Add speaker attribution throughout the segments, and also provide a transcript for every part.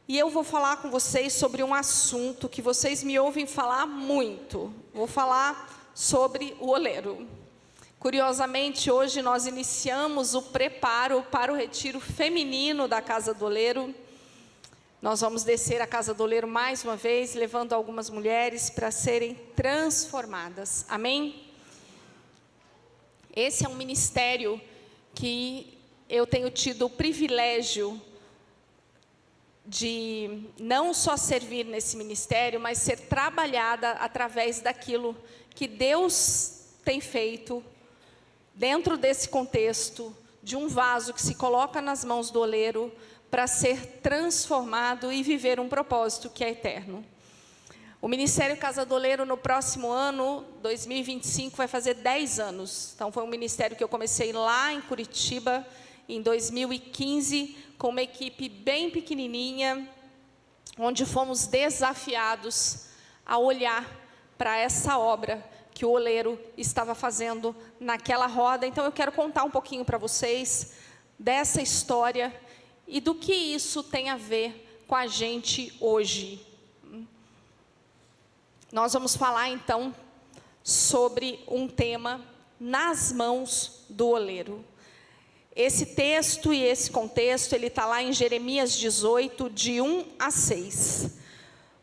Speaker 1: E eu vou falar com vocês sobre um assunto que vocês me ouvem falar muito. Vou falar sobre o oleiro. Curiosamente, hoje nós iniciamos o preparo para o retiro feminino da Casa do Oleiro. Nós vamos descer a Casa do Oleiro mais uma vez, levando algumas mulheres para serem transformadas. Amém? Esse é um ministério que eu tenho tido o privilégio de não só servir nesse ministério, mas ser trabalhada através daquilo que Deus tem feito dentro desse contexto de um vaso que se coloca nas mãos do oleiro para ser transformado e viver um propósito que é eterno. O Ministério Casa do Oleiro no próximo ano, 2025, vai fazer 10 anos. Então foi um ministério que eu comecei lá em Curitiba, em 2015, com uma equipe bem pequenininha, onde fomos desafiados a olhar para essa obra que o oleiro estava fazendo naquela roda. Então eu quero contar um pouquinho para vocês dessa história e do que isso tem a ver com a gente hoje. Nós vamos falar então sobre um tema nas mãos do oleiro. Esse texto e esse contexto, ele está lá em Jeremias 18, de 1 a 6.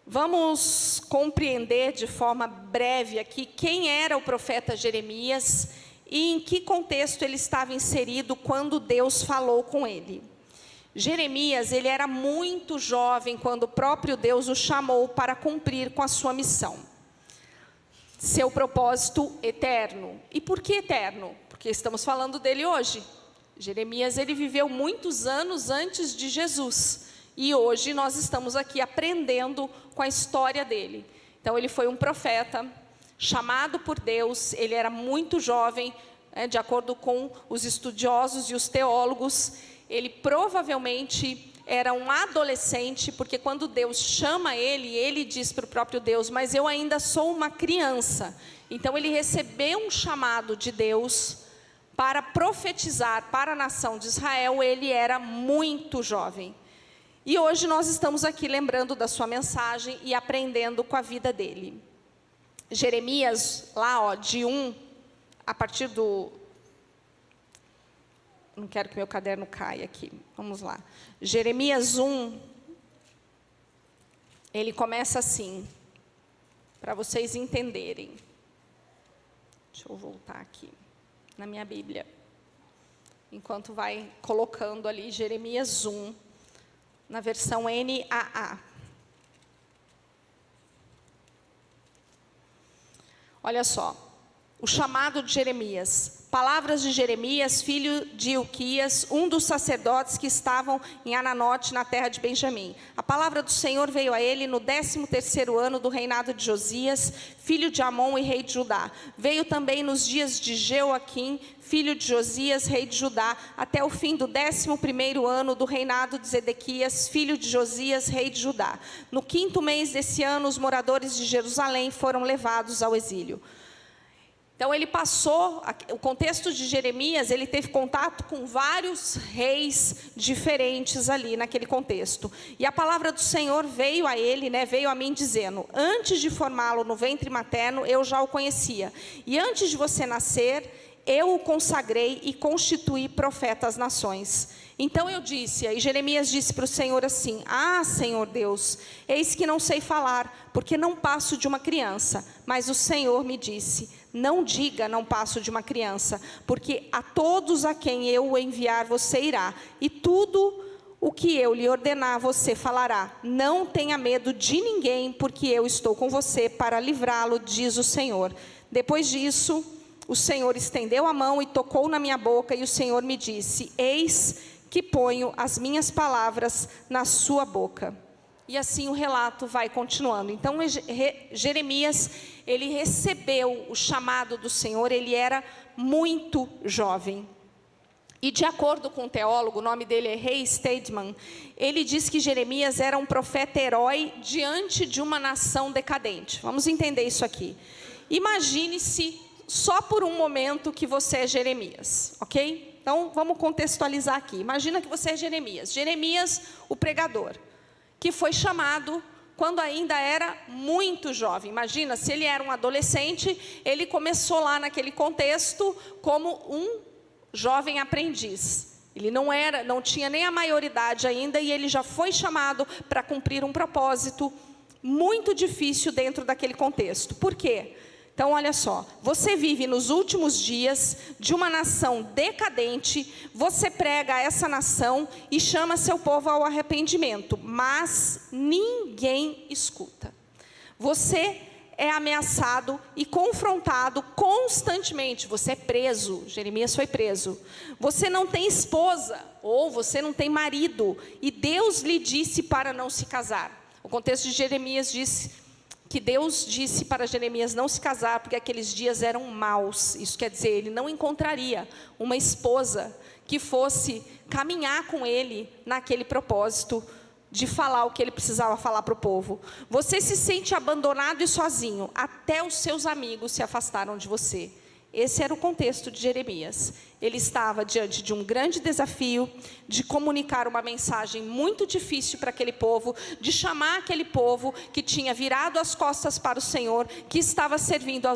Speaker 1: Vamos compreender de forma breve aqui quem era o profeta Jeremias e em que contexto ele estava inserido quando Deus falou com ele. Jeremias, ele era muito jovem quando o próprio Deus o chamou para cumprir com a sua missão. Seu propósito eterno. E por que eterno? Porque estamos falando dele hoje. Jeremias, ele viveu muitos anos antes de Jesus. E hoje nós estamos aqui aprendendo com a história dele. Então ele foi um profeta, chamado por Deus, ele era muito jovem, de acordo com os estudiosos e os teólogos. Ele provavelmente era um adolescente, porque quando Deus chama ele, ele diz para o próprio Deus, mas eu ainda sou uma criança. Então ele recebeu um chamado de Deus para profetizar para a nação de Israel. Ele era muito jovem. E hoje nós estamos aqui lembrando da sua mensagem e aprendendo com a vida dele. Jeremias, lá de 1, a partir do... Não quero que meu caderno caia aqui. Vamos lá. Jeremias 1, ele começa assim, para vocês entenderem. Deixa eu voltar aqui na minha Bíblia, enquanto vai colocando ali Jeremias 1, na versão NAA. Olha só, o chamado de Jeremias. Palavras de Jeremias, filho de Ilquias, um dos sacerdotes que estavam em Ananote, na terra de Benjamim. A palavra do Senhor veio a ele no 13º ano do reinado de Josias, filho de Amon e rei de Judá. Veio também nos dias de Jeoaquim, filho de Josias, rei de Judá, até o fim do 11º ano do reinado de Zedequias, filho de Josias, rei de Judá. No 5º mês desse ano, os moradores de Jerusalém foram levados ao exílio. Então ele passou, o contexto de Jeremias, ele teve contato com vários reis diferentes ali naquele contexto. E a palavra do Senhor veio a ele, veio a mim dizendo, antes de formá-lo no ventre materno, eu já o conhecia. E antes de você nascer, eu o consagrei e constituí profeta às nações. Então eu disse, e Jeremias disse para o Senhor assim, Senhor Deus, eis que não sei falar, porque não passo de uma criança. Mas o Senhor me disse, não diga, não passo de uma criança, porque a todos a quem eu o enviar você irá, e tudo o que eu lhe ordenar você falará. Não tenha medo de ninguém, porque eu estou com você para livrá-lo, diz o Senhor. Depois disso, o Senhor estendeu a mão e tocou na minha boca, e o Senhor me disse, eis que ponho as minhas palavras na sua boca. E assim o relato vai continuando. Então Jeremias, ele recebeu o chamado do Senhor, ele era muito jovem. E de acordo com um teólogo, o nome dele é Ray Stedman, ele diz que Jeremias era um profeta herói diante de uma nação decadente. Vamos entender isso aqui. Imagine-se só por um momento que você é Jeremias, ok? Então vamos contextualizar aqui. Imagina que você é Jeremias. Jeremias, o pregador. que foi chamado quando ainda era muito jovem. Imagina, se ele era um adolescente, ele começou lá naquele contexto como um jovem aprendiz. Ele não tinha nem a maioridade ainda, e ele já foi chamado para cumprir um propósito muito difícil dentro daquele contexto. Por quê? Então, olha só, você vive nos últimos dias de uma nação decadente, você prega a essa nação e chama seu povo ao arrependimento, mas ninguém escuta. Você é ameaçado e confrontado constantemente. Você é preso, Jeremias foi preso. Você não tem esposa, ou você não tem marido, e Deus lhe disse para não se casar. O contexto de Jeremias diz que Deus disse para Jeremias não se casar, porque aqueles dias eram maus. Isso quer dizer, ele não encontraria uma esposa que fosse caminhar com ele naquele propósito de falar o que ele precisava falar para o povo. Você se sente abandonado e sozinho, até os seus amigos se afastaram de você. Esse era o contexto de Jeremias. Ele estava diante de um grande desafio, de comunicar uma mensagem muito difícil para aquele povo, de chamar aquele povo que tinha virado as costas para o Senhor, que estava servindo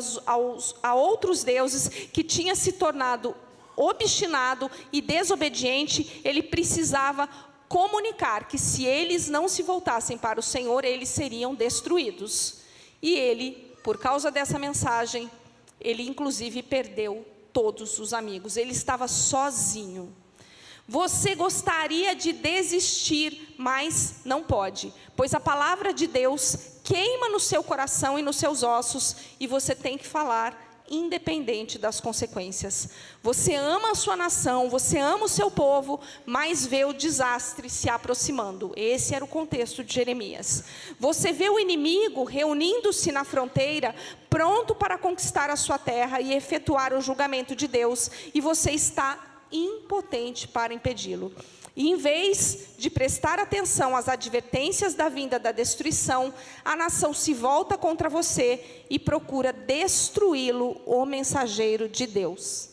Speaker 1: a outros deuses, que tinha se tornado obstinado e desobediente. Ele precisava comunicar que se eles não se voltassem para o Senhor, eles seriam destruídos. E ele, por causa dessa mensagem, ele inclusive perdeu todos os amigos. Ele estava sozinho. Você gostaria de desistir, mas não pode, pois a palavra de Deus queima no seu coração e nos seus ossos, e você tem que falar independente das consequências. Você ama a sua nação, você ama o seu povo, mas vê o desastre se aproximando. Esse era o contexto de Jeremias. Você vê o inimigo reunindo-se na fronteira, pronto para conquistar a sua terra e efetuar o julgamento de Deus, e você está impotente para impedi-lo. E em vez de prestar atenção às advertências da vinda da destruição, a nação se volta contra você e procura destruí-lo, o mensageiro de Deus.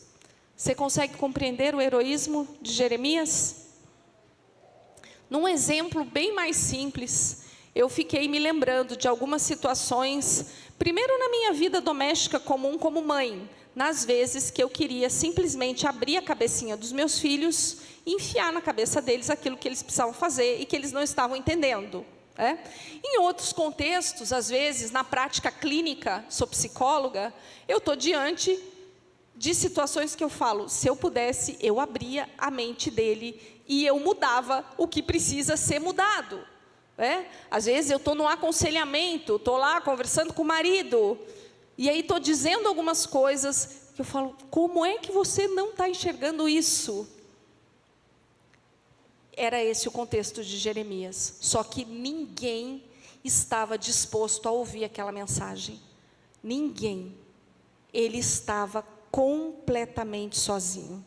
Speaker 1: Você consegue compreender o heroísmo de Jeremias? Num exemplo bem mais simples, eu fiquei me lembrando de algumas situações, primeiro na minha vida doméstica comum como mãe, nas vezes que eu queria simplesmente abrir a cabecinha dos meus filhos e enfiar na cabeça deles aquilo que eles precisavam fazer e que eles não estavam entendendo. Em outros contextos, às vezes, na prática clínica, sou psicóloga, eu estou diante de situações que eu falo, se eu pudesse, eu abria a mente dele e eu mudava o que precisa ser mudado. Às vezes eu estou no aconselhamento, estou lá conversando com o marido, e aí estou dizendo algumas coisas que eu falo, como é que você não está enxergando isso? Era esse o contexto de Jeremias, só que ninguém estava disposto a ouvir aquela mensagem. Ninguém. Ele estava completamente sozinho.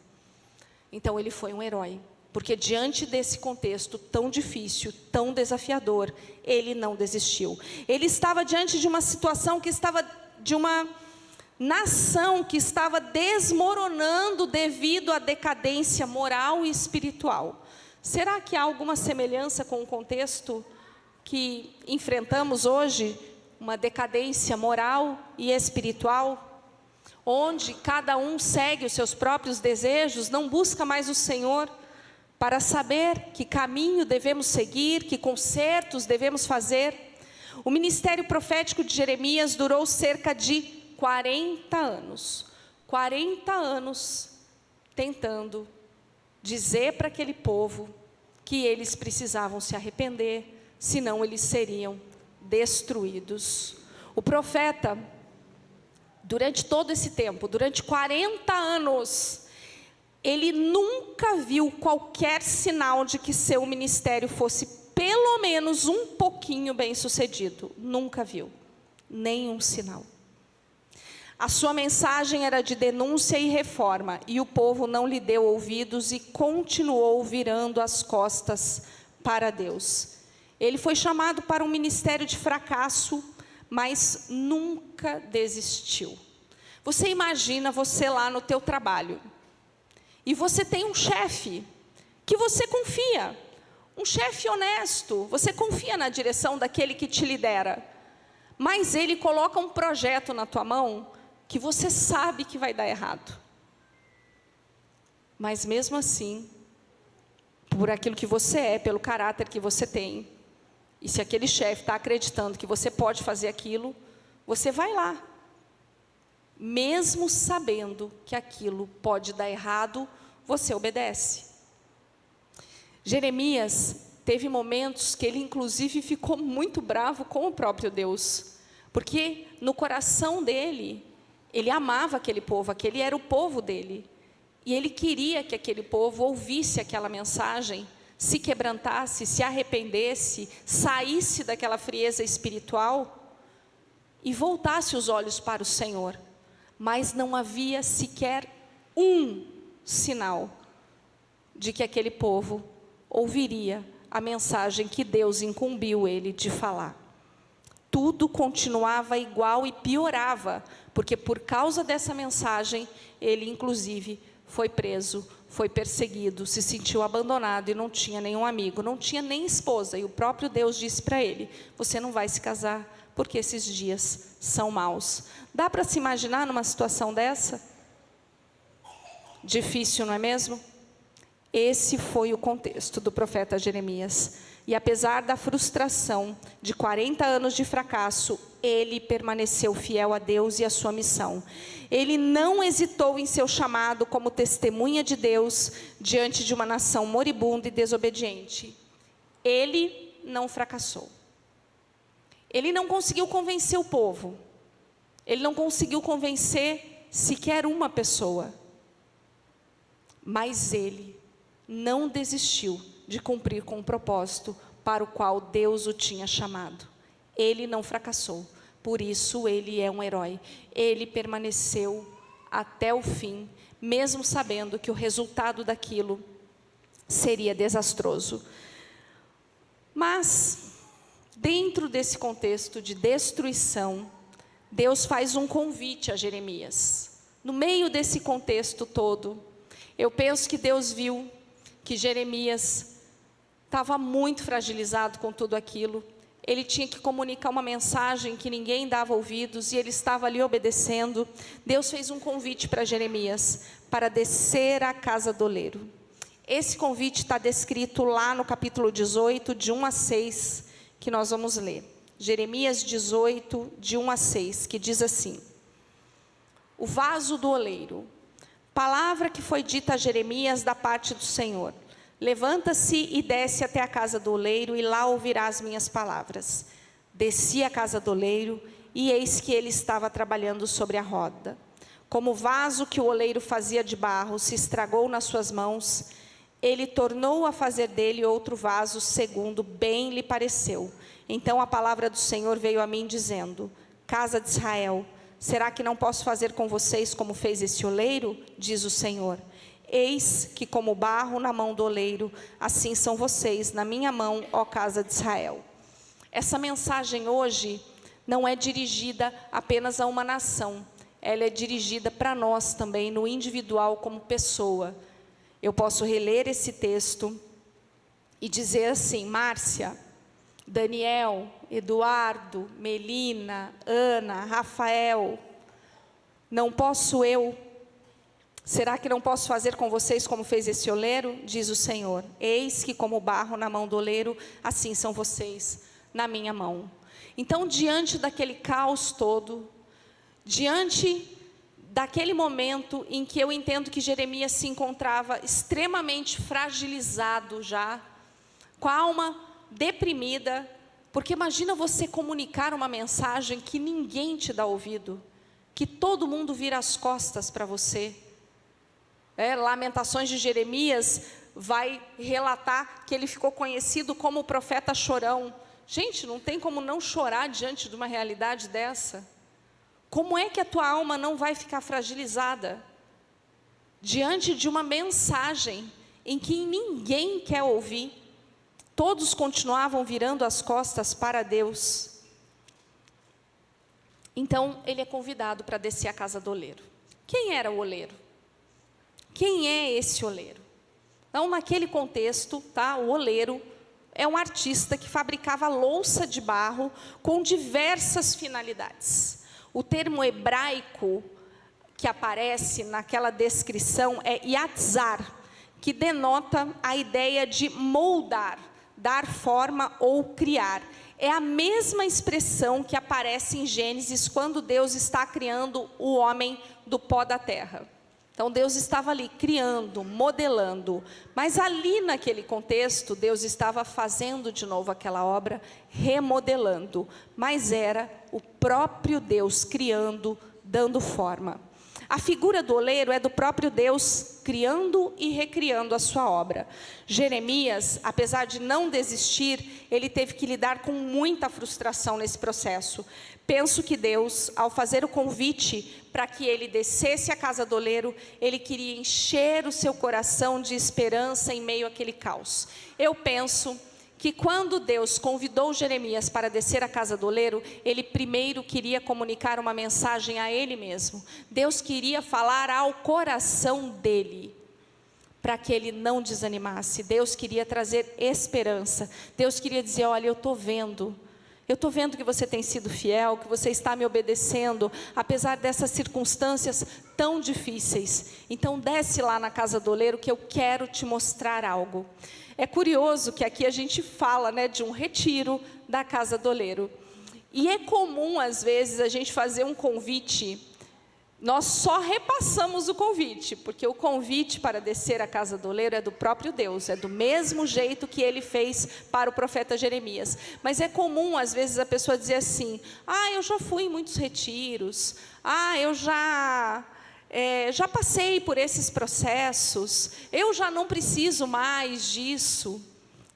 Speaker 1: Então ele foi um herói, porque diante desse contexto tão difícil, tão desafiador, ele não desistiu. Ele estava diante de uma situação que estava, de uma nação que estava desmoronando devido à decadência moral e espiritual. Será que há alguma semelhança com o contexto que enfrentamos hoje? Uma decadência moral e espiritual, onde cada um segue os seus próprios desejos, não busca mais o Senhor para saber que caminho devemos seguir, que consertos devemos fazer. O ministério profético de Jeremias durou cerca de 40 anos. 40 anos tentando dizer para aquele povo que eles precisavam se arrepender, senão eles seriam destruídos. O profeta, durante todo esse tempo, durante 40 anos, ele nunca viu qualquer sinal de que seu ministério fosse pelo menos um pouquinho bem sucedido. Nunca viu, nenhum sinal. A sua mensagem era de denúncia e reforma, e o povo não lhe deu ouvidos e continuou virando as costas para Deus. Ele foi chamado para um ministério de fracasso, mas nunca desistiu. Você imagina você lá no teu trabalho, e você tem um chefe que você confia, um chefe honesto, você confia na direção daquele que te lidera, mas ele coloca um projeto na tua mão que você sabe que vai dar errado. Mas mesmo assim, por aquilo que você é, pelo caráter que você tem, e se aquele chefe está acreditando que você pode fazer aquilo, você vai lá. Mesmo sabendo que aquilo pode dar errado, você obedece. Jeremias teve momentos que ele inclusive ficou muito bravo com o próprio Deus, porque no coração dele, ele amava aquele povo, aquele era o povo dele, e ele queria que aquele povo ouvisse aquela mensagem, se quebrantasse, se arrependesse, saísse daquela frieza espiritual e voltasse os olhos para o Senhor. Mas não havia sequer um sinal de que aquele povo ouviria a mensagem que Deus incumbiu ele de falar. Tudo continuava igual e piorava, porque por causa dessa mensagem, ele inclusive foi preso, foi perseguido, se sentiu abandonado e não tinha nenhum amigo, não tinha nem esposa. E o próprio Deus disse para ele: você não vai se casar, porque esses dias são maus. Dá para se imaginar numa situação dessa? Difícil, não é mesmo? Esse foi o contexto do profeta Jeremias. E apesar da frustração de 40 anos de fracasso, ele permaneceu fiel a Deus e à sua missão. Ele não hesitou em seu chamado como testemunha de Deus diante de uma nação moribunda e desobediente. Ele não fracassou. Ele não conseguiu convencer o povo. Ele não conseguiu convencer sequer uma pessoa. Mas ele não desistiu de cumprir com o propósito para o qual Deus o tinha chamado. Ele não fracassou, por isso ele é um herói. Ele permaneceu até o fim, mesmo sabendo que o resultado daquilo seria desastroso. Mas, dentro desse contexto de destruição, Deus faz um convite a Jeremias. No meio desse contexto todo, eu penso que Deus viu que Jeremias estava muito fragilizado com tudo aquilo. Ele tinha que comunicar uma mensagem que ninguém dava ouvidos, e ele estava ali obedecendo. Deus fez um convite para Jeremias, para descer à casa do oleiro. Esse convite está descrito lá no capítulo 18, de 1 a 6, que nós vamos ler. Jeremias 18, de 1 a 6, que diz assim: o vaso do oleiro. Palavra que foi dita a Jeremias da parte do Senhor: levanta-se e desce até a casa do oleiro, e lá ouvirá as minhas palavras. Desci à casa do oleiro, e eis que ele estava trabalhando sobre a roda. Como o vaso que o oleiro fazia de barro se estragou nas suas mãos, ele tornou a fazer dele outro vaso, segundo bem lhe pareceu. Então a palavra do Senhor veio a mim, dizendo: casa de Israel, será que não posso fazer com vocês como fez esse oleiro? Diz o Senhor. Eis que como barro na mão do oleiro, assim são vocês na minha mão, ó casa de Israel. Essa mensagem hoje não é dirigida apenas a uma nação. Ela é dirigida para nós também, no individual, como pessoa. Eu posso reler esse texto e dizer assim: Márcia, Daniel, Eduardo, Melina, Ana, Rafael, não posso eu? Será que não posso fazer com vocês como fez esse oleiro? Diz o Senhor. Eis que como barro na mão do oleiro, assim são vocês na minha mão. Então, diante daquele caos todo, diante daquele momento em que eu entendo que Jeremias se encontrava extremamente fragilizado já, com a alma deprimida, porque imagina você comunicar uma mensagem que ninguém te dá ouvido, que todo mundo vira as costas para você. Lamentações de Jeremias vai relatar que ele ficou conhecido como o profeta chorão. Gente, não tem como não chorar diante de uma realidade dessa. Como é que a tua alma não vai ficar fragilizada diante de uma mensagem em que ninguém quer ouvir? Todos continuavam virando as costas para Deus. Então, ele é convidado para descer à casa do oleiro. Quem era o oleiro? Quem é esse oleiro? Então, naquele contexto, tá, o oleiro é um artista que fabricava louça de barro com diversas finalidades. O termo hebraico que aparece naquela descrição é yatzar, que denota a ideia de moldar, dar forma ou criar. É a mesma expressão que aparece em Gênesis, quando Deus está criando o homem do pó da terra. Então, Deus estava ali criando, modelando, mas ali naquele contexto, Deus estava fazendo de novo aquela obra, remodelando, mas era o próprio Deus criando, dando forma. A figura do oleiro é do próprio Deus criando e recriando a sua obra. Jeremias, apesar de não desistir, ele teve que lidar com muita frustração nesse processo. Penso que Deus, ao fazer o convite para que ele descesse à casa do oleiro, ele queria encher o seu coração de esperança em meio àquele caos. Eu penso que quando Deus convidou Jeremias para descer à casa do oleiro, ele primeiro queria comunicar uma mensagem a ele mesmo. Deus queria falar ao coração dele, para que ele não desanimasse. Deus queria trazer esperança. Deus queria dizer: olha, eu estou vendo que você tem sido fiel, que você está me obedecendo, apesar dessas circunstâncias tão difíceis. Então desce lá na casa do oleiro que eu quero te mostrar algo. É curioso que aqui a gente fala, né, de um retiro da casa do oleiro. E é comum, às vezes, a gente fazer um convite, nós só repassamos o convite, porque o convite para descer à casa do oleiro é do próprio Deus, é do mesmo jeito que ele fez para o profeta Jeremias. Mas é comum, às vezes, a pessoa dizer assim: eu já fui em muitos retiros, eu já passei por esses processos, eu já não preciso mais disso.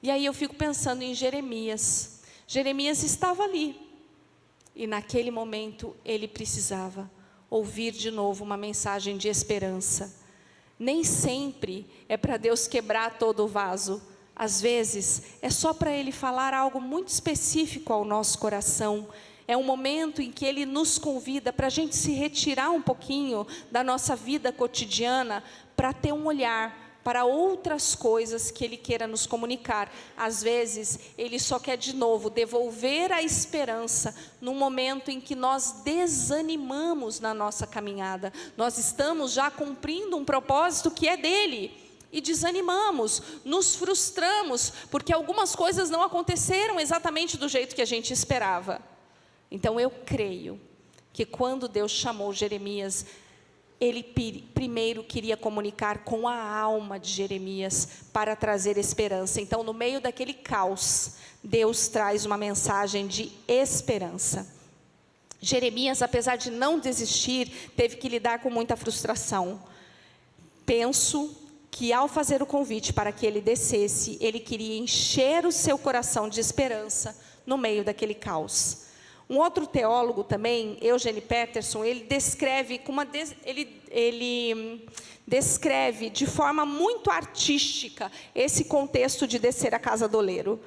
Speaker 1: E aí eu fico pensando em Jeremias. Jeremias estava ali, e naquele momento ele precisava ouvir de novo uma mensagem de esperança. Nem sempre é para Deus quebrar todo o vaso. Às vezes é só para Ele falar algo muito específico ao nosso coração. É um momento em que Ele nos convida para a gente se retirar um pouquinho da nossa vida cotidiana, para ter um olhar para outras coisas que Ele queira nos comunicar. Às vezes, Ele só quer de novo devolver a esperança num momento em que nós desanimamos na nossa caminhada. Nós estamos já cumprindo um propósito que é dEle, e desanimamos, nos frustramos, porque algumas coisas não aconteceram exatamente do jeito que a gente esperava. Então eu creio que quando Deus chamou Jeremias, Ele primeiro queria comunicar com a alma de Jeremias para trazer esperança. Então, no meio daquele caos, Deus traz uma mensagem de esperança. Jeremias, apesar de não desistir, teve que lidar com muita frustração. Penso que ao fazer o convite para que ele descesse, ele queria encher o seu coração de esperança no meio daquele caos. Um outro teólogo também, Eugene Peterson, ele descreve descreve de forma muito artística esse contexto de descer à casa do oleiro.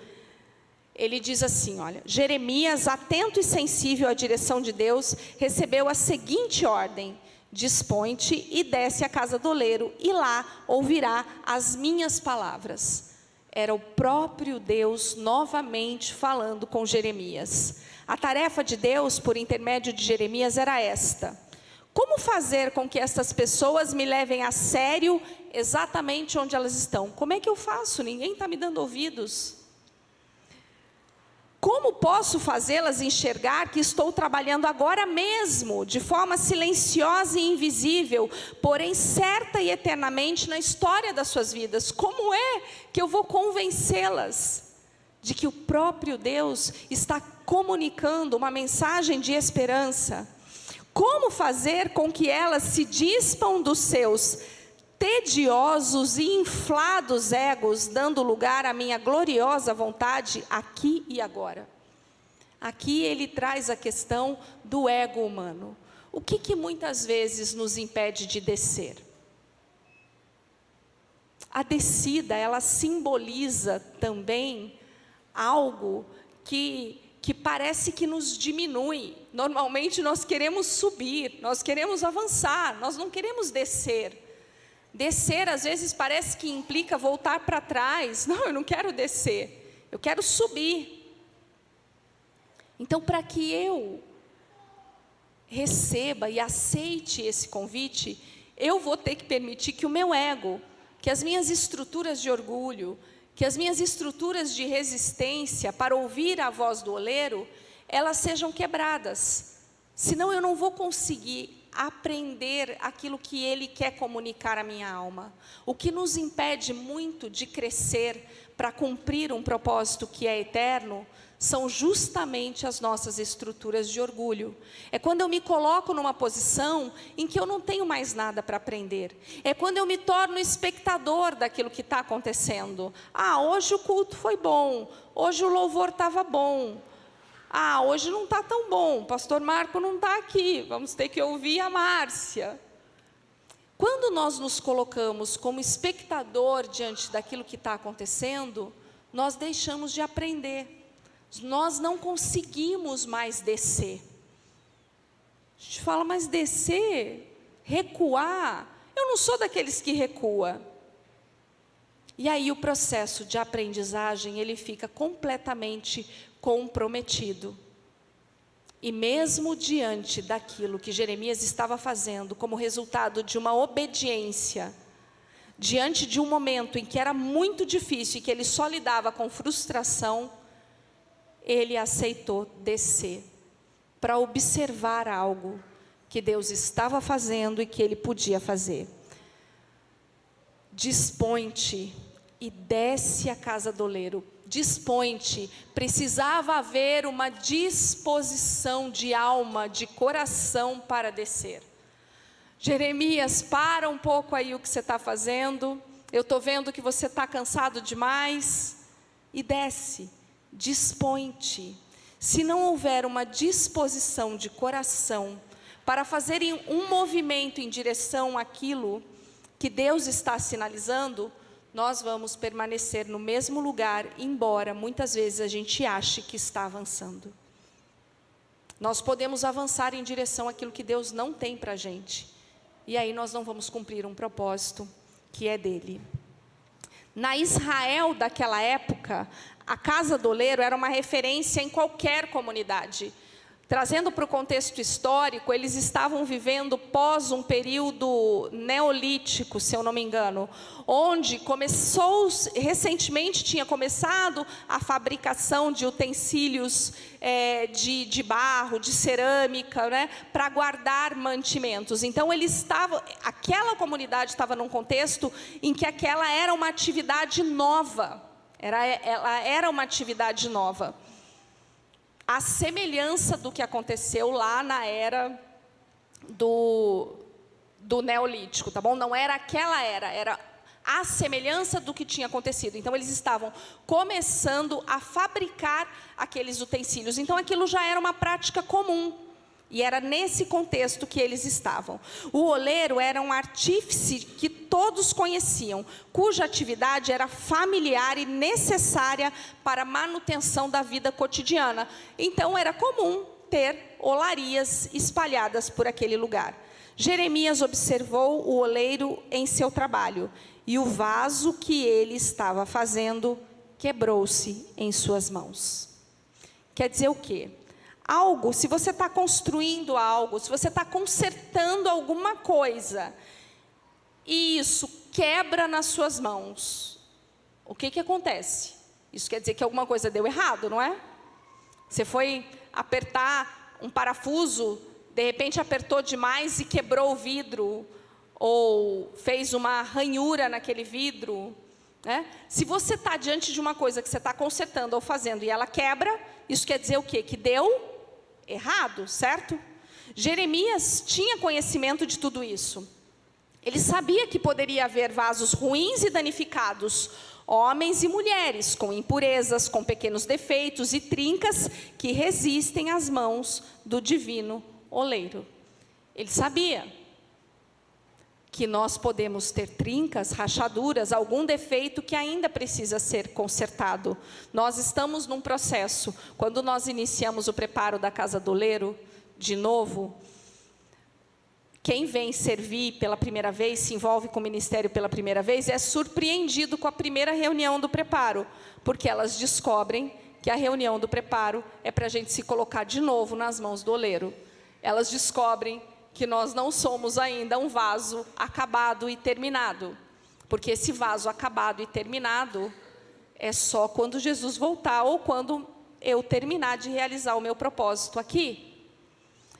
Speaker 1: Ele diz assim, olha: Jeremias, atento e sensível à direção de Deus, recebeu a seguinte ordem: dispõe-te e desce à casa do oleiro, e lá ouvirá as minhas palavras. Era o próprio Deus novamente falando com Jeremias. A tarefa de Deus, por intermédio de Jeremias, era esta: como fazer com que essas pessoas me levem a sério exatamente onde elas estão? Como é que eu faço? Ninguém está me dando ouvidos. Como posso fazê-las enxergar que estou trabalhando agora mesmo, de forma silenciosa e invisível, porém certa e eternamente na história das suas vidas? Como é que eu vou convencê-las de que o próprio Deus está comunicando uma mensagem de esperança? Como fazer com que elas se dispam dos seus tediosos e inflados egos, dando lugar à minha gloriosa vontade aqui e agora? Aqui ele traz a questão do ego humano. O que muitas vezes nos impede de descer? A descida, ela simboliza também algo que parece que nos diminui. Normalmente nós queremos subir, nós queremos avançar, nós não queremos descer. Descer, às vezes, parece que implica voltar para trás. Não, eu não quero descer. eu quero subir. Então, para que eu receba e aceite esse convite, eu vou ter que permitir que o meu ego, que as minhas estruturas de orgulho, que as minhas estruturas de resistência para ouvir a voz do oleiro, elas sejam quebradas. Senão eu não vou conseguir aprender aquilo que ele quer comunicar à minha alma. O que nos impede muito de crescer para cumprir um propósito que é eterno, são justamente as nossas estruturas de orgulho. É quando eu me coloco numa posição em que eu não tenho mais nada para aprender. É quando eu me torno espectador daquilo que está acontecendo. Ah, hoje o culto foi bom, hoje o louvor estava bom. Ah, hoje não está tão bom, o pastor Marco não está aqui, vamos ter que ouvir a Márcia. Quando nós nos colocamos como espectador diante daquilo que está acontecendo, nós deixamos de aprender. Nós não conseguimos mais descer. A gente fala, mas descer, recuar, eu não sou daqueles que recua. E aí o processo de aprendizagem, ele fica completamente comprometido. E mesmo diante daquilo que Jeremias estava fazendo, como resultado de uma obediência, diante de um momento em que era muito difícil e que ele só lidava com frustração, ele aceitou descer para observar algo que Deus estava fazendo e que ele podia fazer. Dispõe-te e desce à casa do oleiro. Dispõe-te, precisava haver uma disposição de alma, de coração para descer. Jeremias, para um pouco aí o que você está fazendo, eu estou vendo que você está cansado demais, e desce. Dispõe-te. Se não houver uma disposição de coração para fazerem um movimento em direção àquilo que Deus está sinalizando, nós vamos permanecer no mesmo lugar, embora muitas vezes a gente ache que está avançando. Nós podemos avançar em direção àquilo que Deus não tem para a gente, e aí nós não vamos cumprir um propósito que é dele. Na Israel daquela época, a casa do oleiro era uma referência em qualquer comunidade. Trazendo para o contexto histórico, eles estavam vivendo pós um período neolítico, se eu não me engano, onde recentemente tinha começado a fabricação de utensílios de barro, de cerâmica, né, para guardar mantimentos. Então, aquela comunidade estava num contexto em que aquela era uma atividade nova. Ela era uma atividade nova. A semelhança do que aconteceu lá na era do Neolítico, tá bom? Não era aquela era a semelhança do que tinha acontecido. Então, eles estavam começando a fabricar aqueles utensílios. Então, aquilo já era uma prática comum. E era nesse contexto que eles estavam. O oleiro era um artífice que todos conheciam, cuja atividade era familiar e necessária para a manutenção da vida cotidiana. Então, era comum ter olarias espalhadas por aquele lugar. Jeremias observou o oleiro em seu trabalho, e o vaso que ele estava fazendo quebrou-se em suas mãos. Quer dizer o quê? Algo, se você está construindo algo, se você está consertando alguma coisa, e isso quebra nas suas mãos, o que acontece? Isso quer dizer que alguma coisa deu errado, não é? Você foi apertar um parafuso, de repente apertou demais e quebrou o vidro, ou fez uma ranhura naquele vidro, né? Se você está diante de uma coisa que você está consertando ou fazendo e ela quebra, isso quer dizer o quê? Que deu errado, certo? Jeremias tinha conhecimento de tudo isso. Ele sabia que poderia haver vasos ruins e danificados, homens e mulheres com impurezas, com pequenos defeitos e trincas que resistem às mãos do divino oleiro. Ele sabia que nós podemos ter trincas, rachaduras, algum defeito que ainda precisa ser consertado. Nós estamos num processo, quando nós iniciamos o preparo da casa do oleiro, de novo, quem vem servir pela primeira vez, se envolve com o ministério pela primeira vez, é surpreendido com a primeira reunião do preparo, porque elas descobrem que a reunião do preparo é para a gente se colocar de novo nas mãos do oleiro. Elas descobrem que nós não somos ainda um vaso acabado e terminado, porque esse vaso acabado e terminado é só quando Jesus voltar ou quando eu terminar de realizar o meu propósito aqui.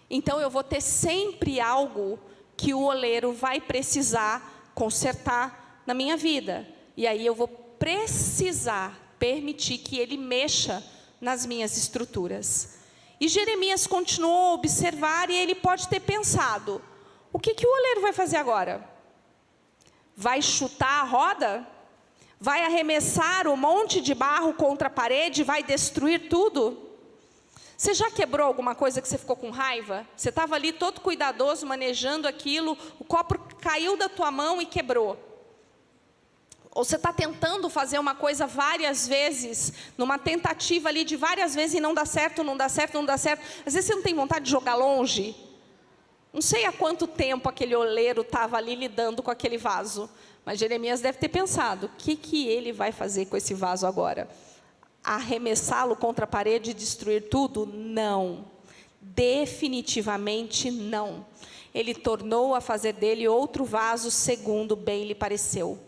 Speaker 1: Então eu vou ter sempre algo que o oleiro vai precisar consertar na minha vida. E aí eu vou precisar permitir que ele mexa nas minhas estruturas. E Jeremias continuou a observar e ele pode ter pensado: o que o oleiro vai fazer agora? Vai chutar a roda? Vai arremessar um monte de barro contra a parede? Vai destruir tudo? Você já quebrou alguma coisa que você ficou com raiva? Você estava ali todo cuidadoso, manejando aquilo, o copo caiu da tua mão e quebrou. Ou você está tentando fazer uma coisa várias vezes, numa tentativa ali de várias vezes e não dá certo, não dá certo, não dá certo. Às vezes você não tem vontade de jogar longe. Não sei há quanto tempo aquele oleiro estava ali lidando com aquele vaso. Mas Jeremias deve ter pensado: o que ele vai fazer com esse vaso agora? Arremessá-lo contra a parede e destruir tudo? Não, definitivamente não. Ele tornou a fazer dele outro vaso segundo bem lhe pareceu.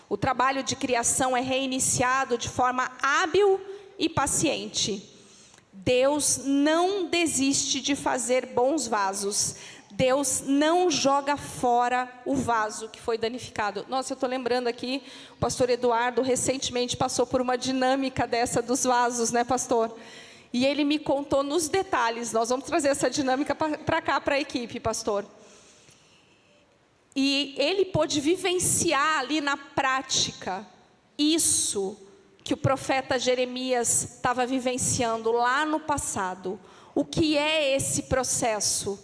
Speaker 1: O trabalho de criação é reiniciado de forma hábil e paciente. Deus não desiste de fazer bons vasos. Deus não joga fora o vaso que foi danificado. Nossa, eu estou lembrando aqui, o pastor Eduardo recentemente passou por uma dinâmica dessa dos vasos, né, pastor? E ele me contou nos detalhes. Nós vamos trazer essa dinâmica para cá, para a equipe, pastor. E ele pôde vivenciar ali na prática isso que o profeta Jeremias estava vivenciando lá no passado. O que é esse processo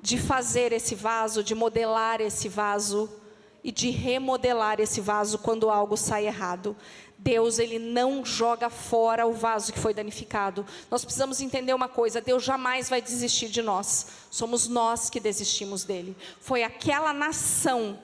Speaker 1: de fazer esse vaso, de modelar esse vaso e de remodelar esse vaso quando algo sai errado? Deus, ele não joga fora o vaso que foi danificado. Nós precisamos entender uma coisa: Deus jamais vai desistir de nós. Somos nós que desistimos dele. Foi aquela nação,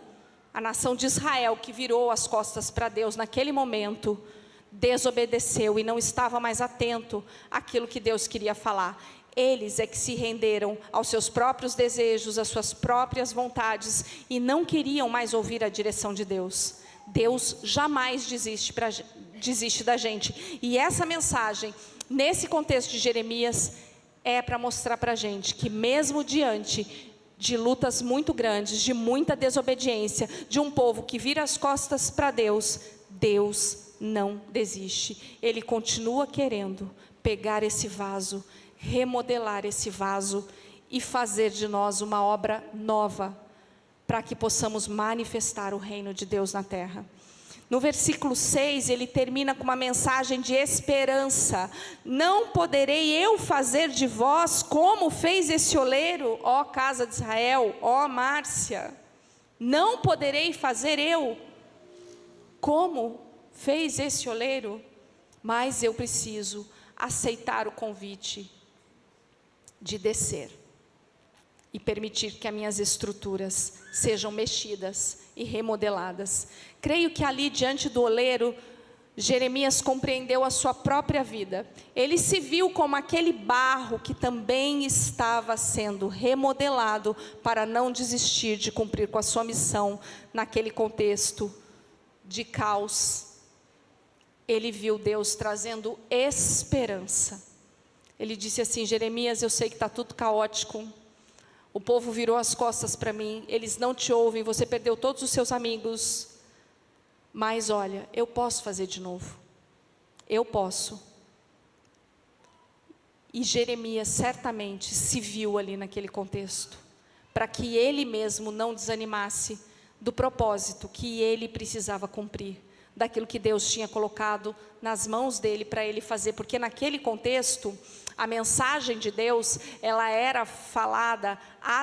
Speaker 1: a nação de Israel, que virou as costas para Deus naquele momento, desobedeceu e não estava mais atento àquilo que Deus queria falar. Eles é que se renderam aos seus próprios desejos, às suas próprias vontades, e não queriam mais ouvir a direção de Deus. Deus jamais desiste da gente. E essa mensagem, nesse contexto de Jeremias, é para mostrar para a gente que mesmo diante de lutas muito grandes, de muita desobediência, de um povo que vira as costas para Deus, Deus não desiste. Ele continua querendo pegar esse vaso, remodelar esse vaso e fazer de nós uma obra nova, para que possamos manifestar o reino de Deus na terra. No versículo 6, ele termina com uma mensagem de esperança. Não poderei eu fazer de vós como fez esse oleiro, ó casa de Israel, ó Márcia? Não poderei fazer eu como fez esse oleiro? Mas eu preciso aceitar o convite de descer e permitir que as minhas estruturas sejam mexidas e remodeladas. Creio que ali diante do oleiro, Jeremias compreendeu a sua própria vida. Ele se viu como aquele barro que também estava sendo remodelado para não desistir de cumprir com a sua missão naquele contexto de caos. Ele viu Deus trazendo esperança. Ele disse assim: Jeremias, eu sei que está tudo caótico. O povo virou as costas para mim, eles não te ouvem, você perdeu todos os seus amigos. Mas olha, eu posso fazer de novo. Eu posso. E Jeremias certamente se viu ali naquele contexto, para que ele mesmo não desanimasse do propósito que ele precisava cumprir, daquilo que Deus tinha colocado nas mãos dele para ele fazer, porque naquele contexto, a mensagem de Deus, ela era falada,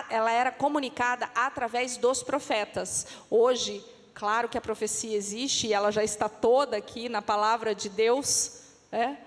Speaker 1: ela era comunicada através dos profetas. Hoje, claro que a profecia existe, e ela já está toda aqui na palavra de Deus, né?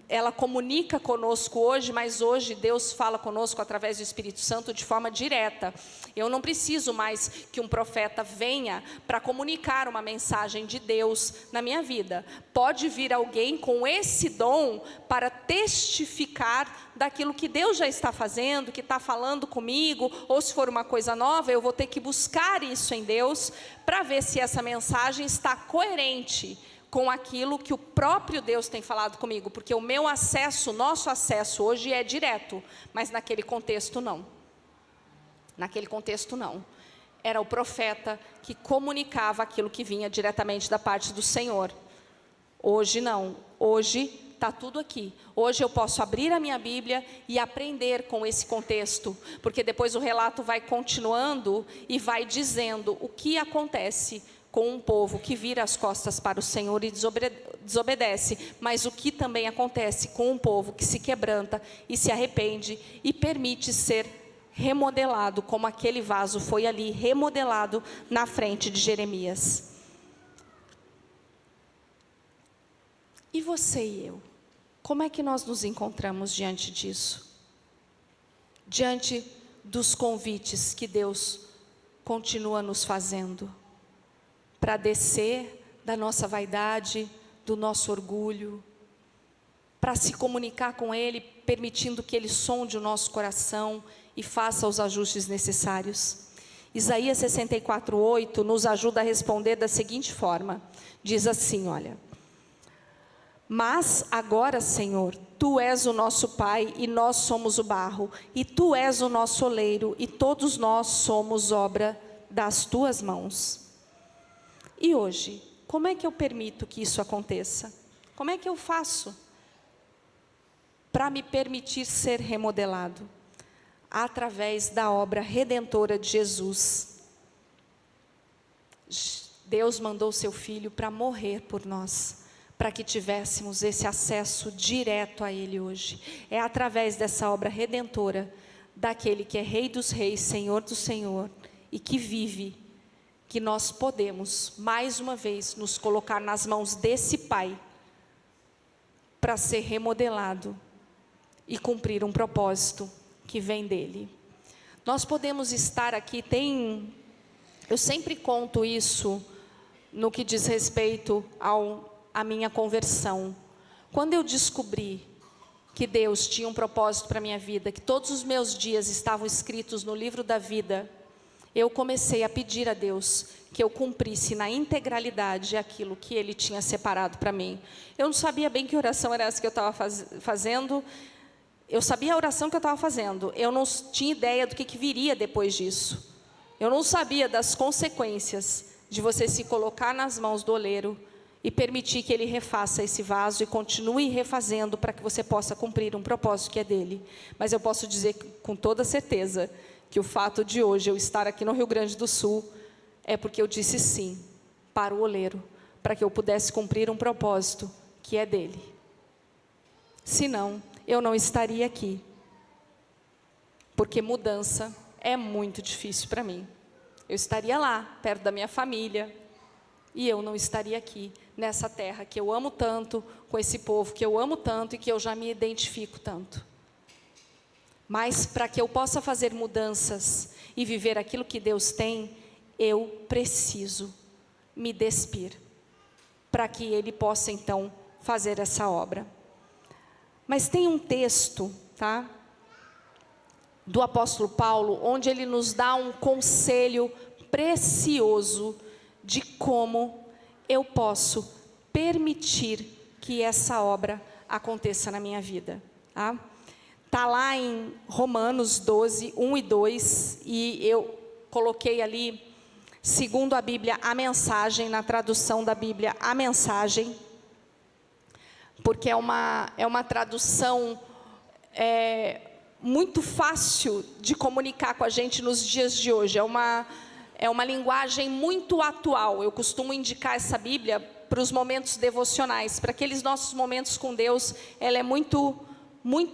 Speaker 1: ela comunica conosco hoje, mas hoje Deus fala conosco através do Espírito Santo de forma direta. Eu não preciso mais que um profeta venha para comunicar uma mensagem de Deus na minha vida. Pode vir alguém com esse dom para testificar daquilo que Deus já está fazendo, que está falando comigo, ou se for uma coisa nova, eu vou ter que buscar isso em Deus para ver se essa mensagem está coerente com aquilo que o próprio Deus tem falado comigo, porque o meu acesso, o nosso acesso hoje é direto, mas naquele contexto não. Naquele contexto não. Era o profeta que comunicava aquilo que vinha diretamente da parte do Senhor. Hoje não. Hoje está tudo aqui. Hoje eu posso abrir a minha Bíblia e aprender com esse contexto, porque depois o relato vai continuando e vai dizendo o que acontece com um povo que vira as costas para o Senhor e desobedece, mas o que também acontece com um povo que se quebranta e se arrepende e permite ser remodelado, como aquele vaso foi ali remodelado na frente de Jeremias. E você e eu? Como é que nós nos encontramos diante disso? Diante dos convites que Deus continua nos fazendo, para descer da nossa vaidade, do nosso orgulho, para se comunicar com Ele, permitindo que Ele sonde o nosso coração e faça os ajustes necessários. Isaías 64:8 nos ajuda a responder da seguinte forma, diz assim, olha: mas agora, Senhor, Tu és o nosso Pai e nós somos o barro, e Tu és o nosso oleiro e todos nós somos obra das Tuas mãos. E hoje, como é que eu permito que isso aconteça? Como é que eu faço para me permitir ser remodelado? Através da obra redentora de Jesus. Deus mandou seu Filho para morrer por nós, para que tivéssemos esse acesso direto a Ele hoje. É através dessa obra redentora, daquele que é Rei dos Reis, Senhor do Senhor, e que vive, que nós podemos, mais uma vez, nos colocar nas mãos desse Pai, para ser remodelado e cumprir um propósito que vem dEle. Nós podemos estar aqui, eu sempre conto isso, no que diz respeito à minha conversão. Quando eu descobri que Deus tinha um propósito para a minha vida, que todos os meus dias estavam escritos no livro da vida, eu comecei a pedir a Deus que eu cumprisse na integralidade aquilo que Ele tinha separado para mim. Eu não sabia bem que oração era essa que eu estava fazendo. Eu sabia a oração que eu estava fazendo. Eu não tinha ideia do que viria depois disso. Eu não sabia das consequências de você se colocar nas mãos do oleiro e permitir que Ele refaça esse vaso e continue refazendo para que você possa cumprir um propósito que é dEle. Mas eu posso dizer com toda certeza que o fato de hoje eu estar aqui no Rio Grande do Sul é porque eu disse sim para o oleiro, para que eu pudesse cumprir um propósito que é dEle. Senão, eu não estaria aqui, porque mudança é muito difícil para mim. Eu estaria lá, perto da minha família, e eu não estaria aqui, nessa terra que eu amo tanto, com esse povo que eu amo tanto e que eu já me identifico tanto. Mas para que eu possa fazer mudanças e viver aquilo que Deus tem, eu preciso me despir, para que Ele possa então fazer essa obra. Mas tem um texto, tá, do apóstolo Paulo, onde ele nos dá um conselho precioso de como eu posso permitir que essa obra aconteça na minha vida, tá? Está lá em Romanos 12, 1 e 2, e eu coloquei ali, segundo a Bíblia, a mensagem, na tradução da Bíblia, a mensagem, porque é uma tradução muito fácil de comunicar com a gente nos dias de hoje, é uma linguagem muito atual. Eu costumo indicar essa Bíblia para os momentos devocionais, para aqueles nossos momentos com Deus, ela é muito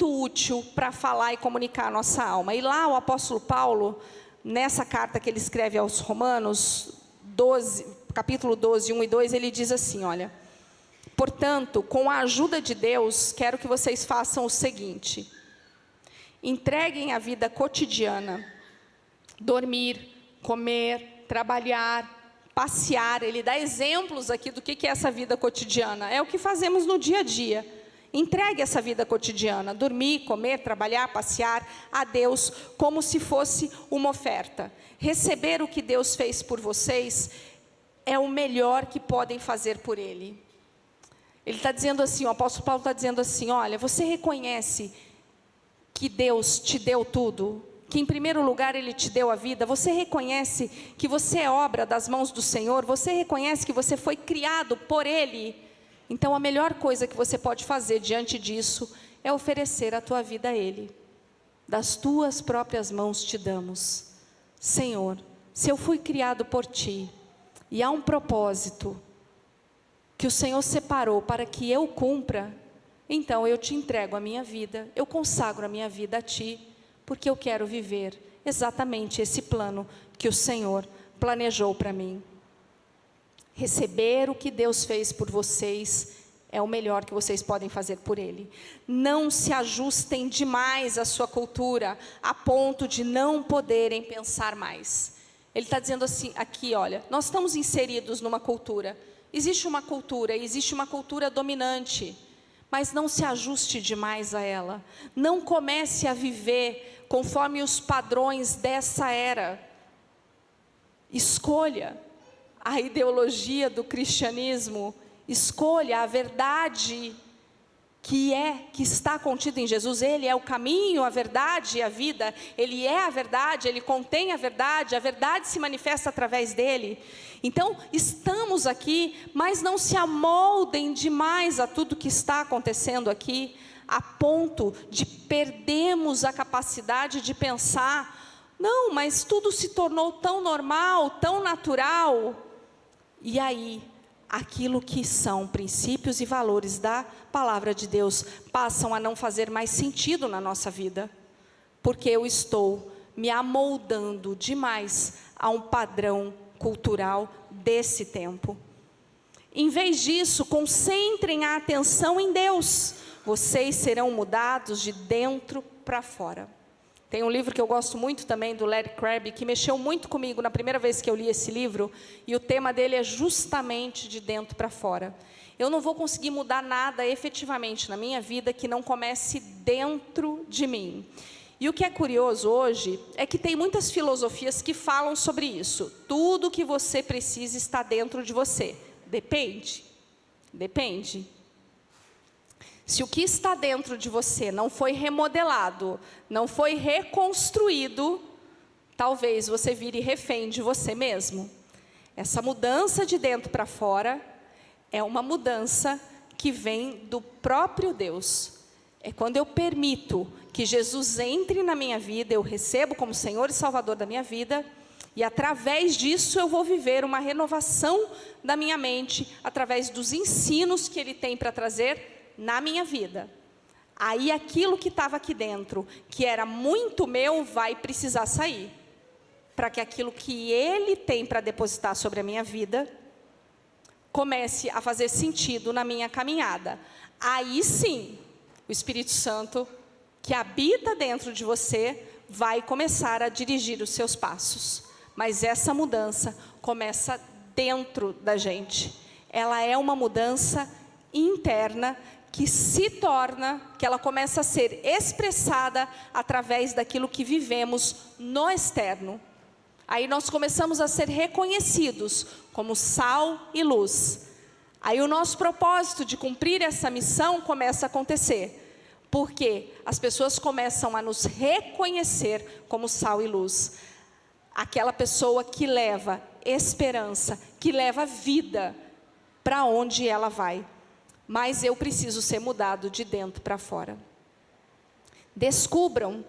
Speaker 1: útil para falar e comunicar a nossa alma. E lá o apóstolo Paulo, nessa carta que ele escreve aos Romanos 12, capítulo 12, 1 e 2, ele diz assim, olha: Portanto, com a ajuda de Deus, quero que vocês façam o seguinte: entreguem a vida cotidiana, dormir, comer, trabalhar, passear. Ele dá exemplos aqui do que é essa vida cotidiana. É o que fazemos no dia a dia. Entregue essa vida cotidiana, dormir, comer, trabalhar, passear, a Deus, como se fosse uma oferta. Receber o que Deus fez por vocês é o melhor que podem fazer por Ele. Ele está dizendo assim, o apóstolo Paulo está dizendo assim: olha, você reconhece que Deus te deu tudo? Que em primeiro lugar Ele te deu a vida? Você reconhece que você é obra das mãos do Senhor? Você reconhece que você foi criado por Ele? Então a melhor coisa que você pode fazer diante disso é oferecer a tua vida a Ele. Das tuas próprias mãos te damos. Senhor, se eu fui criado por Ti, e há um propósito que o Senhor separou para que eu cumpra, então eu te entrego a minha vida, eu consagro a minha vida a Ti, porque eu quero viver exatamente esse plano que o Senhor planejou para mim. Receber o que Deus fez por vocês é o melhor que vocês podem fazer por Ele. Não se ajustem demais à sua cultura, a ponto de não poderem pensar mais. Ele está dizendo assim, aqui, olha, nós estamos inseridos numa cultura. Existe uma cultura dominante, mas não se ajuste demais a ela. Não comece a viver conforme os padrões dessa era. Escolha a ideologia do cristianismo, escolha a verdade que está contida em Jesus. Ele é o caminho, a verdade e a vida. Ele é a verdade, Ele contém a verdade se manifesta através dEle. Então, estamos aqui, mas não se amoldem demais a tudo que está acontecendo aqui, a ponto de perdermos a capacidade de pensar: não, mas tudo se tornou tão normal, tão natural. E aí, aquilo que são princípios e valores da palavra de Deus passam a não fazer mais sentido na nossa vida, porque eu estou me amoldando demais a um padrão cultural desse tempo. Em vez disso, concentrem a atenção em Deus. Vocês serão mudados de dentro para fora. Tem um livro que eu gosto muito também, do Larry Crabb, que mexeu muito comigo na primeira vez que eu li esse livro, e o tema dele é justamente de dentro para fora. Eu não vou conseguir mudar nada efetivamente na minha vida que não comece dentro de mim. E o que é curioso hoje é que tem muitas filosofias que falam sobre isso. Tudo que você precisa está dentro de você. Depende. Se o que está dentro de você não foi remodelado, não foi reconstruído, talvez você vire refém de você mesmo. Essa mudança de dentro para fora é uma mudança que vem do próprio Deus. É quando eu permito que Jesus entre na minha vida, eu recebo como Senhor e Salvador da minha vida, e através disso eu vou viver uma renovação da minha mente, através dos ensinos que Ele tem para trazer na minha vida. Aí aquilo que estava aqui dentro, que era muito meu, vai precisar sair, para que aquilo que Ele tem para depositar sobre a minha vida comece a fazer sentido na minha caminhada. Aí sim, o Espírito Santo, que habita dentro de você, vai começar a dirigir os seus passos. Mas essa mudança começa dentro da gente. Ela é uma mudança interna que ela começa a ser expressada através daquilo que vivemos no externo. Aí nós começamos a ser reconhecidos como sal e luz. Aí o nosso propósito de cumprir essa missão começa a acontecer, porque as pessoas começam a nos reconhecer como sal e luz. Aquela pessoa que leva esperança, que leva vida para onde ela vai. Mas eu preciso ser mudado de dentro para fora. Descubram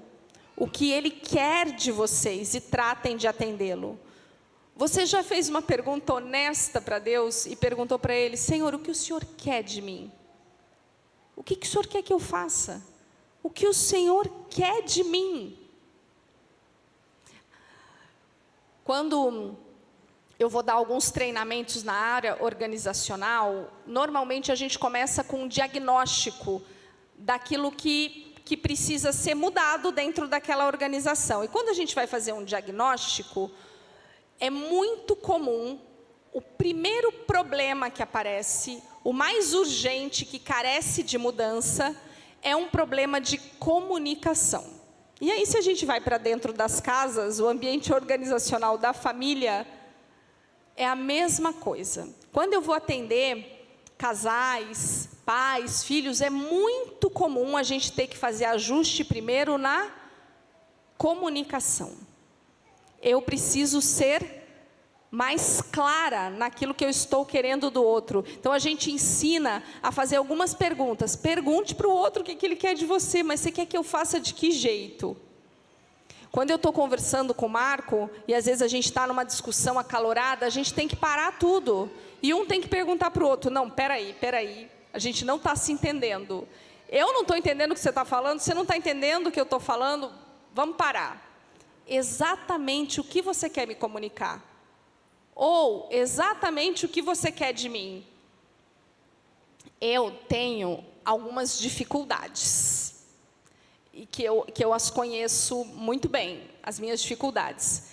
Speaker 1: o que Ele quer de vocês e tratem de atendê-lo. Você já fez uma pergunta honesta para Deus e perguntou para Ele: Senhor, o que o Senhor quer de mim? O que o Senhor quer que eu faça? O que o Senhor quer de mim? Quando eu vou dar alguns treinamentos na área organizacional, normalmente a gente começa com um diagnóstico daquilo que precisa ser mudado dentro daquela organização. E quando a gente vai fazer um diagnóstico, é muito comum, o primeiro problema que aparece, o mais urgente, que carece de mudança, é um problema de comunicação. E aí, se a gente vai para dentro das casas, o ambiente organizacional da família é a mesma coisa. Quando eu vou atender casais, pais, filhos, é muito comum a gente ter que fazer ajuste primeiro na comunicação. Eu preciso ser mais clara naquilo que eu estou querendo do outro. Então, a gente ensina a fazer algumas perguntas. Pergunte para o outro o que ele quer de você, mas você quer que eu faça de que jeito? Quando eu estou conversando com o Marco, e às vezes a gente está numa discussão acalorada, a gente tem que parar tudo. E um tem que perguntar para o outro, não, peraí, a gente não está se entendendo. Eu não estou entendendo o que você está falando, você não está entendendo o que eu estou falando, vamos parar. Exatamente o que você quer me comunicar? Ou exatamente o que você quer de mim? Eu tenho algumas dificuldades, e que eu as conheço muito bem, as minhas dificuldades.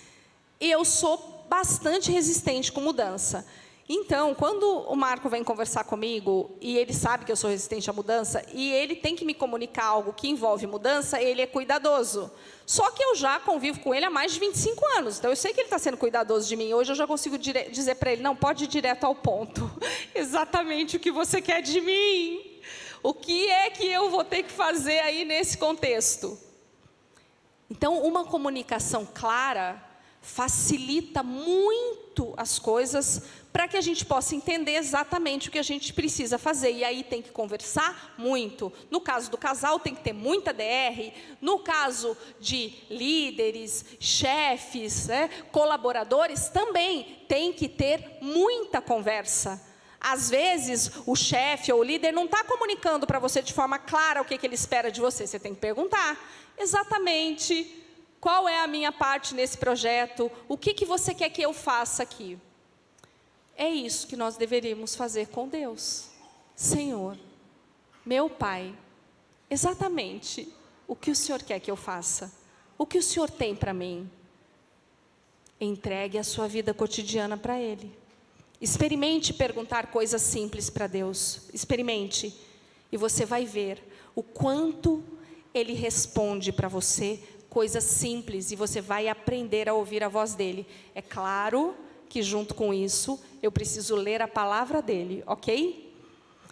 Speaker 1: E eu sou bastante resistente com mudança. Então, quando o Marco vem conversar comigo, e ele sabe que eu sou resistente à mudança, e ele tem que me comunicar algo que envolve mudança, ele é cuidadoso. Só que eu já convivo com ele há mais de 25 anos, então eu sei que ele está sendo cuidadoso de mim. Hoje eu já consigo dizer para ele, não, pode ir direto ao ponto. Exatamente o que você quer de mim. O que é que eu vou ter que fazer aí nesse contexto? Então, uma comunicação clara facilita muito as coisas para que a gente possa entender exatamente o que a gente precisa fazer. E aí tem que conversar muito. No caso do casal, tem que ter muita DR. No caso de líderes, chefes, colaboradores, também tem que ter muita conversa. Às vezes, o chefe ou o líder não está comunicando para você de forma clara o que ele espera de você. Você tem que perguntar exatamente qual é a minha parte nesse projeto, o que você quer que eu faça aqui. É isso que nós deveríamos fazer com Deus. Senhor, meu Pai, exatamente o que o Senhor quer que eu faça? O que o Senhor tem para mim? Entregue a sua vida cotidiana para Ele. Experimente perguntar coisas simples para Deus. Experimente. E você vai ver o quanto Ele responde para você coisas simples. E você vai aprender a ouvir a voz dEle. É claro que junto com isso, eu preciso ler a palavra dEle, ok?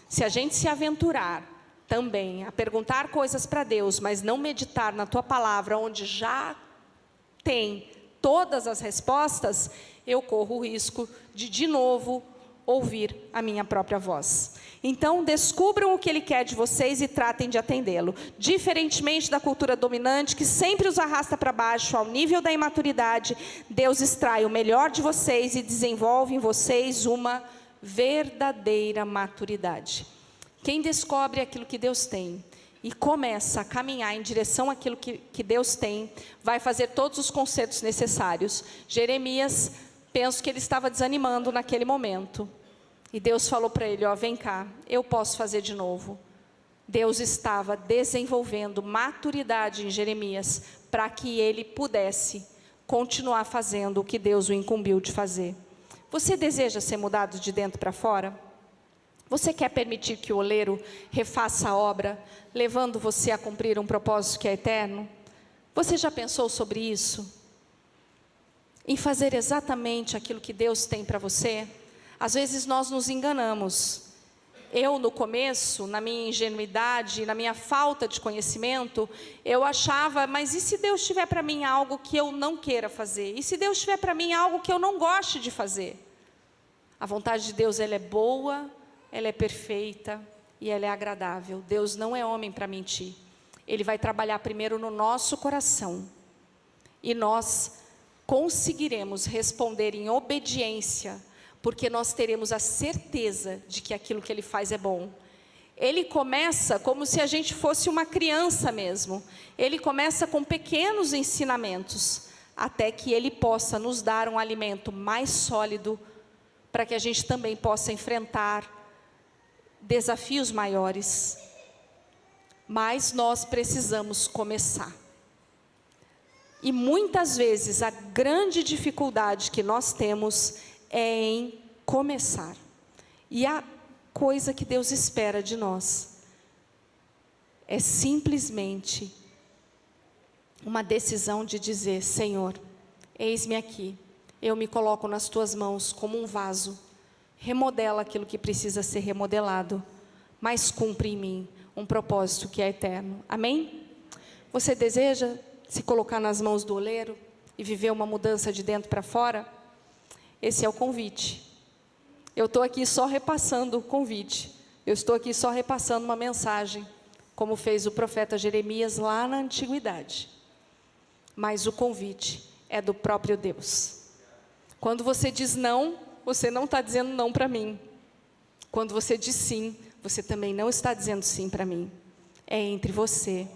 Speaker 1: Se a gente se aventurar também a perguntar coisas para Deus, mas não meditar na tua palavra, onde já tem todas as respostas, eu corro o risco de novo, ouvir a minha própria voz. Então, descubram o que Ele quer de vocês e tratem de atendê-lo. Diferentemente da cultura dominante, que sempre os arrasta para baixo, ao nível da imaturidade, Deus extrai o melhor de vocês e desenvolve em vocês uma verdadeira maturidade. Quem descobre aquilo que Deus tem e começa a caminhar em direção àquilo que Deus tem, vai fazer todos os consertos necessários. Jeremias, penso que ele estava desanimando naquele momento. E Deus falou para ele, ó, vem cá, eu posso fazer de novo. Deus estava desenvolvendo maturidade em Jeremias para que ele pudesse continuar fazendo o que Deus o incumbiu de fazer. Você deseja ser mudado de dentro para fora? Você quer permitir que o oleiro refaça a obra, levando você a cumprir um propósito que é eterno? Você já pensou sobre isso? Em fazer exatamente aquilo que Deus tem para você? Às vezes nós nos enganamos. Eu, no começo, na minha ingenuidade, na minha falta de conhecimento, eu achava, mas e se Deus tiver para mim algo que eu não queira fazer? E se Deus tiver para mim algo que eu não goste de fazer? A vontade de Deus, ela é boa, ela é perfeita e ela é agradável. Deus não é homem para mentir. Ele vai trabalhar primeiro no nosso coração. E nós conseguiremos responder em obediência, porque nós teremos a certeza de que aquilo que Ele faz é bom. Ele começa como se a gente fosse uma criança mesmo. Ele começa com pequenos ensinamentos. até que Ele possa nos dar um alimento mais sólido, para que a gente também possa enfrentar desafios maiores. Mas nós precisamos começar. E muitas vezes a grande dificuldade que nós temos é em começar. E a coisa que Deus espera de nós é simplesmente uma decisão de dizer: Senhor, eis-me aqui, eu me coloco nas tuas mãos como um vaso, remodela aquilo que precisa ser remodelado, mas cumpre em mim um propósito que é eterno. Amém? Você deseja se colocar nas mãos do oleiro e viver uma mudança de dentro para fora? Esse é o convite. Eu estou aqui só repassando o convite. Eu estou aqui só repassando uma mensagem, como fez o profeta Jeremias lá na antiguidade. Mas o convite é do próprio Deus. Quando você diz não, você não está dizendo não para mim. Quando você diz sim, você também não está dizendo sim para mim. É entre você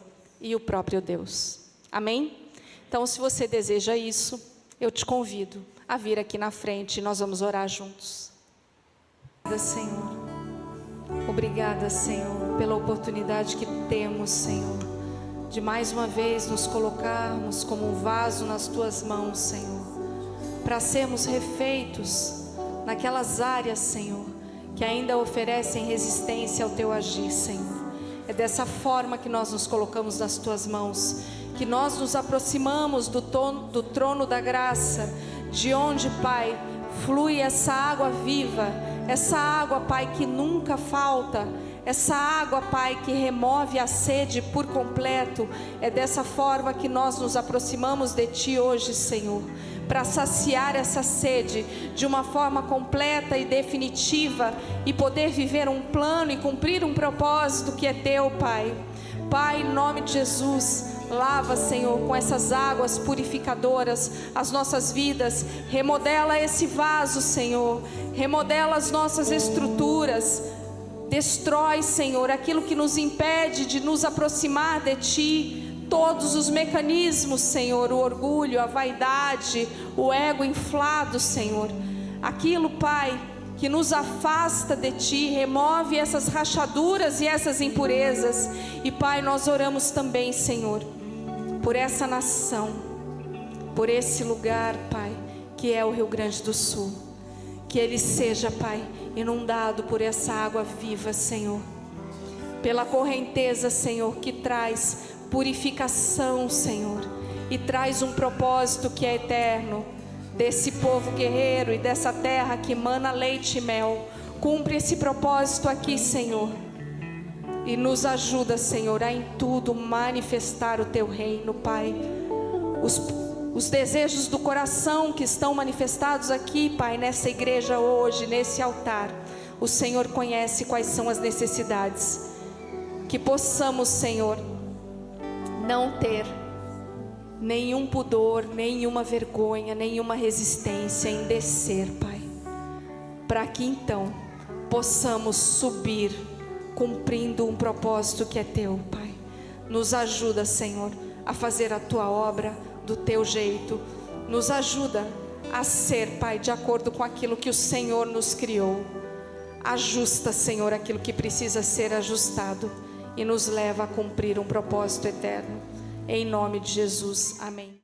Speaker 1: e o próprio Deus. Amém? Então, se você deseja isso, eu te convido a vir aqui na frente e nós vamos orar juntos. Obrigada, Senhor. Obrigada, Senhor, pela oportunidade que temos, Senhor, de mais uma vez nos colocarmos como um vaso nas tuas mãos, Senhor, para sermos refeitos naquelas áreas, Senhor, que ainda oferecem resistência ao teu agir, Senhor. É dessa forma que nós nos colocamos nas tuas mãos, que nós nos aproximamos do trono da graça, de onde, Pai, flui essa água viva, essa água, Pai, que nunca falta, essa água, Pai, que remove a sede por completo. É dessa forma que nós nos aproximamos de Ti hoje, Senhor, para saciar essa sede de uma forma completa e definitiva, e poder viver um plano e cumprir um propósito que é Teu, Pai. Pai, em nome de Jesus, lava, Senhor, com essas águas purificadoras as nossas vidas. Remodela esse vaso, Senhor. Remodela as nossas estruturas. Destrói, Senhor, aquilo que nos impede de nos aproximar de Ti. Todos os mecanismos, Senhor, o orgulho, a vaidade, o ego inflado, Senhor. Aquilo, Pai, que nos afasta de Ti, remove essas rachaduras e essas impurezas. E, Pai, nós oramos também, Senhor, por essa nação, por esse lugar, Pai, que é o Rio Grande do Sul. Que ele seja, Pai, inundado por essa água viva, Senhor. Pela correnteza, Senhor, que traz purificação, Senhor, e traz um propósito que é eterno. Desse povo guerreiro e dessa terra que emana leite e mel. Cumpre esse propósito aqui, Senhor. E nos ajuda, Senhor, a em tudo manifestar o Teu reino, Pai. Os desejos do coração que estão manifestados aqui, Pai, nessa igreja hoje, nesse altar, o Senhor conhece quais são as necessidades. Que possamos, Senhor, não ter nenhum pudor, nenhuma vergonha, nenhuma resistência em descer, Pai, para que então possamos subir, cumprindo um propósito que é Teu, Pai. Nos ajuda, Senhor, a fazer a Tua obra do Teu jeito. Nos ajuda a ser, Pai, de acordo com aquilo que o Senhor nos criou. Ajusta, Senhor, aquilo que precisa ser ajustado e nos leva a cumprir um propósito eterno. Em nome de Jesus, amém.